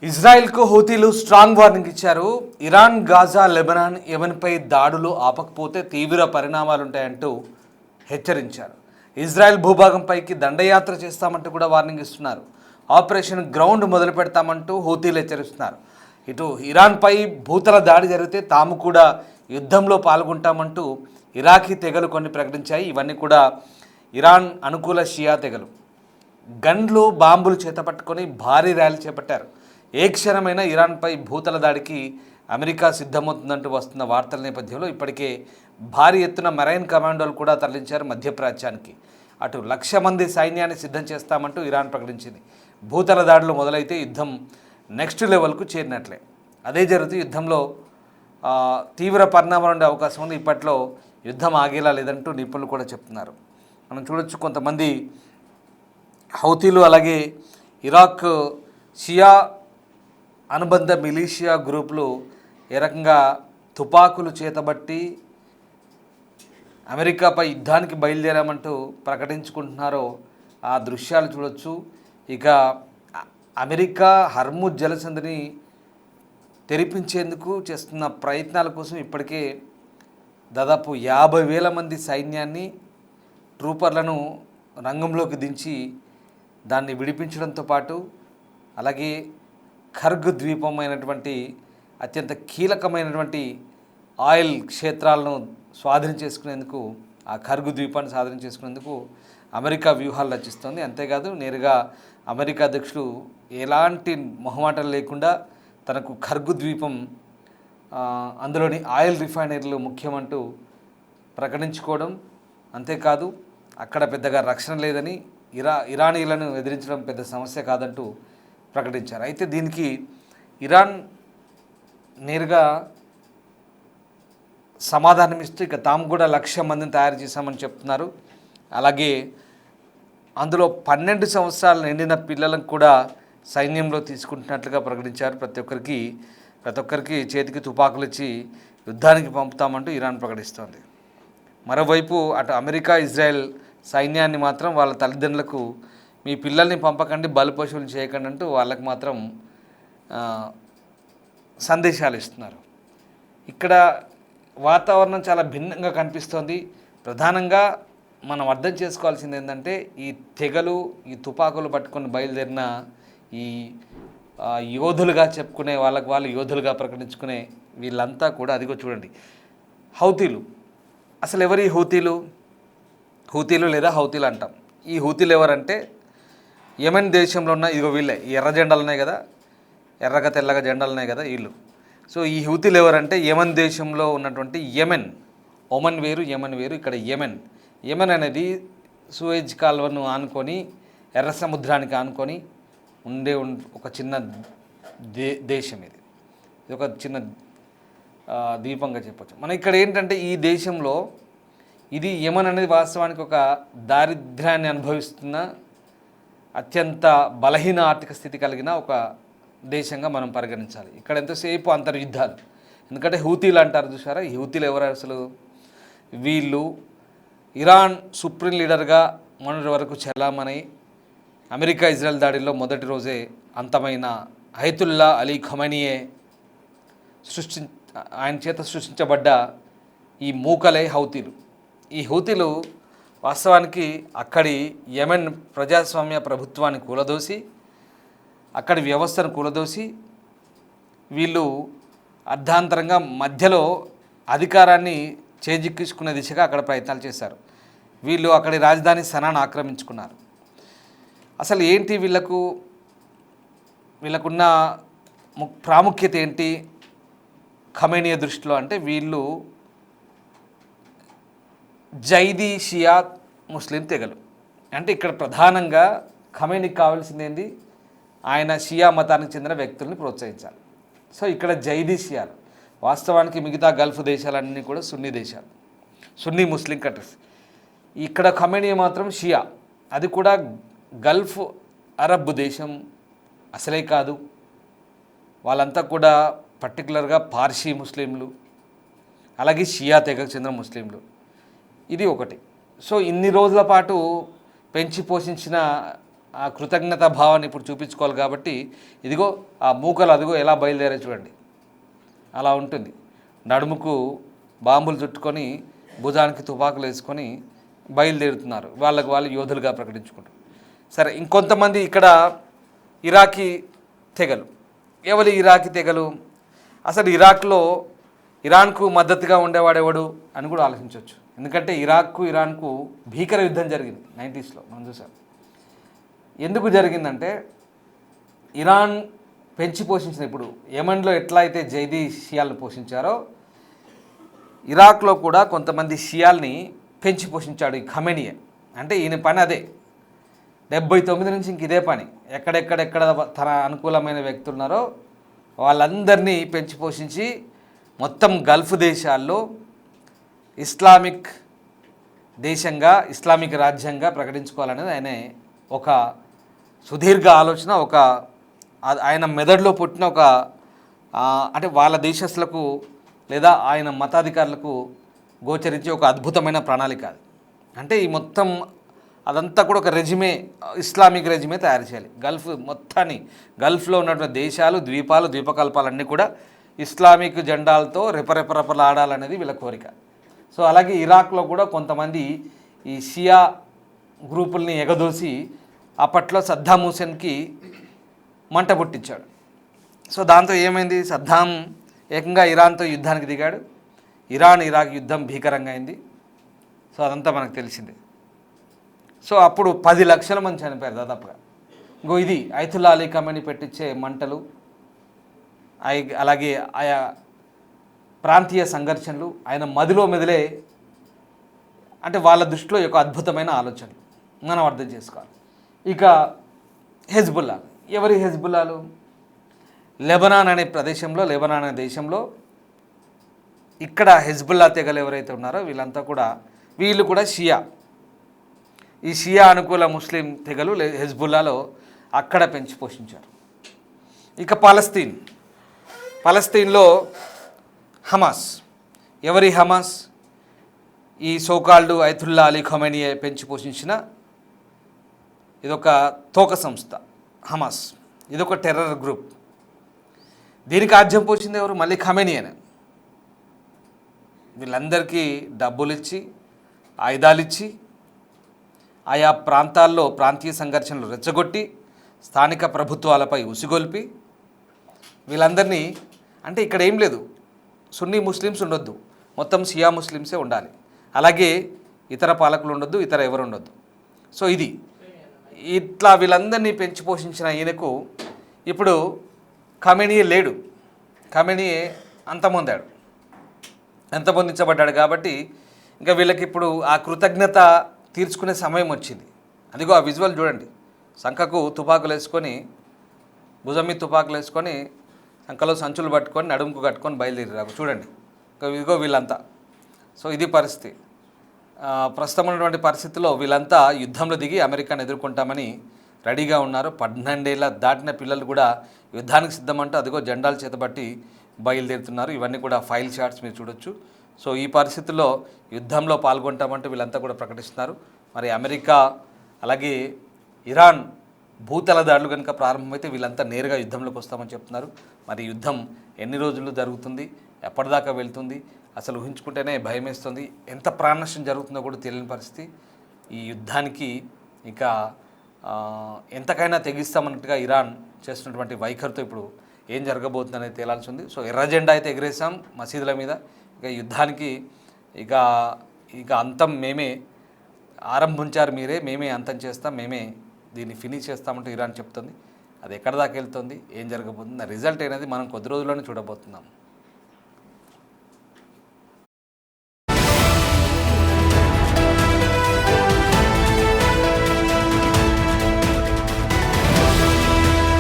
ఇజ్రాయెల్కు హూతీలు strong warning ఇచ్చారు. Iran, Gaza, Lebanon, యెమెన్పై దాడులు ఆపకపోతే తీవ్ర పరిణామాలుంటాయంటూ హెచ్చరించారు. ఇజ్రాయెల్ భూభాగంపైకి దండయాత్ర చేస్తామంటూ కూడా వార్నింగ్ ఇస్తున్నారు. ఆపరేషన్ గ్రౌండ్ మొదలు పెడతామంటూ హూతీలు హెచ్చరిస్తున్నారు. ఇటు ఇరాన్పై భూతల దాడి జరిగితే తాము కూడా యుద్ధంలో పాల్గొంటామంటూ ఇరాకీ తెగలు కొన్ని ప్రకటించాయి. ఇవన్నీ కూడా ఇరాన్ అనుకూల షియా తెగలు. గన్లు, బాంబులు చేతపట్టుకొని భారీ ర్యాలీ చేపట్టారు. ఏ క్షణమైనా ఇరాన్పై భూతల దాడికి అమెరికా సిద్ధమవుతుందంటూ వస్తున్న వార్తల నేపథ్యంలో ఇప్పటికే భారీ ఎత్తున మెరైన్ కమాండోలు కూడా తరలించారు మధ్యప్రాచ్యానికి. అటు 1,00,000 మంది సైన్యాన్ని సిద్ధం చేస్తామంటూ ఇరాన్ ప్రకటించింది. భూతల దాడులు మొదలైతే యుద్ధం నెక్స్ట్ లెవెల్కు చేరినట్లే. అదే జరుగుతూ యుద్ధంలో తీవ్ర పరిణామాలు ఉండే అవకాశం ఉంది. ఇప్పట్లో యుద్ధం ఆగేలా లేదంటూ నిపుణులు కూడా చెప్తున్నారు. మనం చూడొచ్చు, కొంతమంది హౌతీలు అలాగే ఇరాక్ షియా అనుబంధ మిలీషియా గ్రూపులు ఏ రకంగా తుపాకులు చేతబట్టి అమెరికాపై యుద్ధానికి బయలుదేరామంటూ ప్రకటించుకుంటున్నారో ఆ దృశ్యాలు చూడొచ్చు. ఇక అమెరికా హర్ముజ్ జలసంధిని తెరిపించేందుకు చేస్తున్న ప్రయత్నాల కోసం ఇప్పటికే దాదాపు 50,000 మంది సైన్యాన్ని, ట్రూపర్లను రంగంలోకి దించి దాన్ని విడిపించడంతో పాటు అలాగే ఖర్గ్ ద్వీపమైనటువంటి అత్యంత కీలకమైనటువంటి ఆయిల్ క్షేత్రాలను స్వాధీనం చేసుకునేందుకు, ఆ ఖర్గ్ ద్వీపాన్ని స్వాధీనం చేసుకునేందుకు అమెరికా వ్యూహాలు రచిస్తోంది. అంతేకాదు, నేరుగా అమెరికా అధ్యక్షుడు ఎలాంటి మొహమాటం లేకుండా తనకు ఖర్గ్ ద్వీపం, అందులోని ఆయిల్ రిఫైనరీలు ముఖ్యమంటూ ప్రకటించుకోవడం, అంతేకాదు అక్కడ పెద్దగా రక్షణ లేదని, ఇరానీలను ఎదిరించడం పెద్ద సమస్య కాదంటూ ప్రకటించారు. అయితే దీనికి ఇరాన్ నేరుగా సమాధానం ఇస్తూ ఇక తాము కూడా 1,00,000 మందిని తయారు చేశామని చెప్తున్నారు. అలాగే అందులో 12 సంవత్సరాలు నిండిన పిల్లలకు కూడా సైన్యంలో తీసుకుంటున్నట్లుగా ప్రకటించారు. ప్రతి ఒక్కరికి చేతికి తుపాకులు ఇచ్చి యుద్ధానికి పంపుతామంటూ ఇరాన్ ప్రకటిస్తోంది. మరోవైపు అటు అమెరికా, ఇజ్రాయెల్ సైన్యాన్ని మాత్రం వాళ్ళ తల్లిదండ్రులకు మీ పిల్లల్ని పంపకండి, బలిపశువులు చేయకండి అంటూ వాళ్ళకి మాత్రం సందేశాలు ఇస్తున్నారు. ఇక్కడ వాతావరణం చాలా భిన్నంగా కనిపిస్తోంది. ప్రధానంగా మనం అర్థం చేసుకోవాల్సింది ఏంటంటే, ఈ తెగలు, ఈ తుపాకులు పట్టుకొని బయలుదేరిన ఈ యోధులుగా చెప్పుకునే వాళ్ళు యోధులుగా ప్రకటించుకునే వీళ్ళంతా కూడా అదిగో చూడండి, హౌతీలు. అసలు ఎవరి హూతీలు లేదా హౌతీలు అంటాం. ఈ హూతీలు ఎవరంటే యెమెన్ దేశంలో ఉన్న, ఇదిగో వీళ్ళే, ఈ ఎర్ర జెండాలు ఉన్నాయి కదా, ఎర్రగా తెల్లగా జెండాలు ఉన్నాయి కదా వీళ్ళు. సో ఈ హూతీలు ఎవరంటే యెమెన్ దేశంలో ఉన్నటువంటి ఒమన్ వేరు, యెమెన్ వేరు. ఇక్కడ యెమెన్ అనేది సూయజ్ కాల్వను ఆనుకొని, ఎర్ర సముద్రానికి ఆనుకొని ఉండే ఒక చిన్న దేశం. ఇది ఒక చిన్న ద్వీపంగా చెప్పచ్చు. మనం ఇక్కడ ఏంటంటే, ఈ దేశంలో ఇది యెమెన్ అనేది వాస్తవానికి ఒక దారిద్ర్యాన్ని అనుభవిస్తున్న, అత్యంత బలహీన ఆర్థిక స్థితి కలిగిన ఒక దేశంగా మనం పరిగణించాలి. ఇక్కడ ఎంతసేపు అంతర్యుద్ధాలు. ఎందుకంటే హూతీలు అంటారు చూసారా, ఈ హూతీలు ఎవరు అసలు? వీళ్ళు ఇరాన్ సుప్రీం లీడర్గా మొన్నటి వరకు చెలామణి, అమెరికా ఇజ్రాయెల్ దాడిలో మొదటి రోజే అంతమైన అయతుల్లా అలీ ఖమేనీయే ఆయన చేత సృష్టించబడ్డ ఈ మూకలే హౌతీలు. ఈ హూతీలు వాస్తవానికి అక్కడి యెమెన్ ప్రజాస్వామ్య ప్రభుత్వాన్ని కూలదోసి, అక్కడి వ్యవస్థను కూలదోసి, వీళ్ళు అర్ధాంతరంగా మధ్యలో అధికారాన్ని చేజిక్కించుకునే దిశగా అక్కడ ప్రయత్నాలు చేశారు. వీళ్ళు అక్కడి రాజధాని సనాను ఆక్రమించుకున్నారు. అసలు ఏంటి వీళ్ళకున్న ప్రాముఖ్యత ఏంటి ఖమేనీ దృష్టిలో అంటే, వీళ్ళు జైదీ షియా ముస్లిం తెగలు. అంటే ఇక్కడ ప్రధానంగా ఖమేనీకి కావాల్సింది ఏంటి? ఆయన షియా మతానికి చెందిన వ్యక్తుల్ని ప్రోత్సహించాలి. సో ఇక్కడ జైదీ షియాలు, వాస్తవానికి మిగతా గల్ఫ్ దేశాలన్నీ కూడా సున్నీ దేశాలు, సున్నీ ముస్లిం కంట్రీస్. ఇక్కడ ఖమేనీ మాత్రం షియా, అది కూడా గల్ఫ్ అరబ్ దేశం అసలే కాదు. వాళ్ళంతా కూడా పర్టికులర్గా పార్సీ ముస్లింలు, అలాగే షియా తెగకు చెందిన ముస్లింలు. ఇది ఒకటి. సో ఇన్ని రోజుల పాటు పెంచి పోషించిన ఆ కృతజ్ఞత భావాన్ని ఇప్పుడు చూపించుకోవాలి కాబట్టి ఇదిగో ఆ మూకలు అదిగో ఎలా బయలుదేరే చూడండి, అలా ఉంటుంది. నడుముకు బాంబులు చుట్టుకొని భుజానికి తుపాకులు వేసుకొని బయలుదేరుతున్నారు, వాళ్ళకు వాళ్ళు యోధులుగా ప్రకటించుకుంటారు. సరే, ఇంకొంతమంది ఇక్కడ ఇరాకీ తెగలు. ఎవరు ఇరాకీ తెగలు? అసలు ఇరాక్లో ఇరాన్కు మద్దతుగా ఉండేవాడెవడు అని కూడా ఆలోచించవచ్చు. ఎందుకంటే ఇరాన్కు భీకర యుద్ధం జరిగింది 90sలో, మనం చూసాం. ఎందుకు జరిగిందంటే ఇరాన్ పెంచి పోషించిన, ఇప్పుడు యెమెన్లో ఎట్లా అయితే జైదీ షియాలను పోషించారో ఇరాక్లో కూడా కొంతమంది షియాల్ని పెంచి పోషించాడు ఈ ఖమేనియే. అంటే ఈయన పని అదే, 79 నుంచి ఇంక ఇదే పని. ఎక్కడెక్కడ తన అనుకూలమైన వ్యక్తులు ఉన్నారో వాళ్ళందరినీ పెంచి పోషించి మొత్తం గల్ఫ్ దేశాల్లో ఇస్లామిక్ దేశంగా, ఇస్లామిక్ రాజ్యంగా ప్రకటించుకోవాలనేది ఆయన ఒక సుదీర్ఘ ఆలోచన, ఆయన మెదడులో పుట్టిన అంటే వాళ్ళ దేశస్తులకు లేదా ఆయన మతాధికారులకు గోచరించే ఒక అద్భుతమైన ప్రణాళిక అది. అంటే ఈ మొత్తం అదంతా కూడా ఒక రెజిమే, ఇస్లామిక్ రెజిమే తయారు చేయాలి. గల్ఫ్లో ఉన్నటువంటి దేశాలు, ద్వీపకల్పాలన్నీ కూడా ఇస్లామిక్ జెండాలతో రెపరెపలాడాలనేది వీళ్ళ కోరిక. సో అలాగే ఇరాక్లో కూడా కొంతమంది ఈ షియా గ్రూపుల్ని ఎగదోసి అప్పట్లో సద్దాం హుసేన్కి మంట పుట్టించాడు. సో దాంతో ఏమైంది, సద్దాం ఏకంగా ఇరాన్తో యుద్ధానికి దిగాడు. ఇరాక్ యుద్ధం భీకరంగా అయింది. సో అదంతా మనకు తెలిసిందే. సో అప్పుడు 10 లక్షల మంది చనిపోయారు దాదాపుగా. ఇంకో ఇది అయతుల్లా అలీ ఖమేనీ పెట్టించే మంటలు, అలాగే ఆయా ప్రాంతీయ సంఘర్షణలు ఆయన మదిలో మెదిలే, అంటే వాళ్ళ దృష్టిలో ఒక అద్భుతమైన ఆలోచనలు మనం అర్థం చేసుకోవాలి. ఇక హెజ్బుల్లా. ఎవరి హెజ్బుల్లాలు? లెబనాన్ అనే దేశంలో ఇక్కడ హెజ్బుల్లా తెగలు ఎవరైతే ఉన్నారో వీళ్ళు కూడా షియా, ఈ షియా అనుకూల ముస్లిం తెగలు హెజ్బుల్లాలో అక్కడ పెంచి పోషించారు. ఇక పలస్తీన్లో హమాస్. ఎవరి హమాస్? ఈ సోకాల్డ్ అయతుల్లా అలీ ఖమేనీయే పెంచి పోషించిన ఇదొక తోక సంస్థ హమాస్. ఇదొక టెర్రర్ గ్రూప్. దీనికి ఆజ్యం పోసింది ఎవరు? మళ్ళీ ఖమేనీయేనే. వీళ్ళందరికీ డబ్బులు ఇచ్చి, ఆయుధాలు ఇచ్చి, ఆయా ప్రాంతాల్లో ప్రాంతీయ సంఘర్షణలు రెచ్చగొట్టి, స్థానిక ప్రభుత్వాలపై ఉసిగొల్పి వీళ్ళందరినీ, అంటే ఇక్కడ ఏం లేదు, సున్నీ ముస్లిమ్స్ ఉండొద్దు, మొత్తం షియా ముస్లిమ్సే ఉండాలి, అలాగే ఇతర పాలకులు ఉండొద్దు, ఇతర ఎవరు ఉండొద్దు. సో ఇట్లా వీళ్ళందరినీ పెంచి పోషించిన ఈయనకు ఇప్పుడు ఖమేనీయే లేడు. ఖమేనీయే అంతమొందించబడ్డాడు. కాబట్టి ఇంకా వీళ్ళకి ఇప్పుడు ఆ కృతజ్ఞత తీర్చుకునే సమయం వచ్చింది. అదిగో ఆ విజువల్ చూడండి, సంఖకు తుపాకులు వేసుకొని, భుజం మీద తుపాకులు వేసుకొని, సంఖలో సంచులు పట్టుకొని, నడుముకు కట్టుకొని బయలుదేరారు చూడండి. ఇదిగో వీళ్ళంతా. సో ఇది పరిస్థితి. ప్రస్తుతం ఉన్నటువంటి పరిస్థితుల్లో వీళ్ళంతా యుద్ధంలో దిగి అమెరికాను ఎదుర్కొంటామని రెడీగా ఉన్నారు. 12 ఏళ్ళ దాటిన పిల్లలు కూడా యుద్ధానికి సిద్ధమంటూ అదిగో జెండాలు చేతబట్టి బయలుదేరుతున్నారు. ఇవన్నీ కూడా ఫైల్ షాట్స్ మీరు చూడొచ్చు. సో ఈ పరిస్థితుల్లో యుద్ధంలో పాల్గొంటామంటూ వీళ్ళంతా కూడా ప్రకటిస్తున్నారు. మరి అమెరికా అలాగే ఇరాన్ భూతల దాడులు కనుక ప్రారంభమైతే వీళ్ళంతా నేరుగా యుద్ధంలోకి వస్తామని చెప్తున్నారు. మరి యుద్ధం ఎన్ని రోజులు జరుగుతుంది, ఎప్పటిదాకా వెళ్తుంది, అసలు ఊహించుకుంటేనే భయమేస్తుంది. ఎంత ప్రాణనష్టం జరుగుతుందో కూడా తెలియని పరిస్థితి. ఈ యుద్ధానికి ఇక ఎంతకైనా తెగిస్తామన్నట్టుగా ఇరాన్ చేస్తున్నటువంటి వైఖరితో ఇప్పుడు ఏం జరగబోతుందనేది తేలాల్సి ఉంది. సో ఎర్ర జెండా అయితే ఎగరేసాం మసీదుల మీద. ఇక యుద్ధానికి ఇక అంతం మేమే, ఆరంభించారు మీరే, మేమే అంతం చేస్తాం, మేమే దీన్ని ఫినిష్ చేస్తామంటూ ఇరాన్ చెప్తుంది. అది ఎక్కడ దాకా వెళ్తుంది, ఏం జరగబోతుంది, రిజల్ట్ అనేది మనం కొద్ది రోజుల్లోనే చూడబోతున్నాం.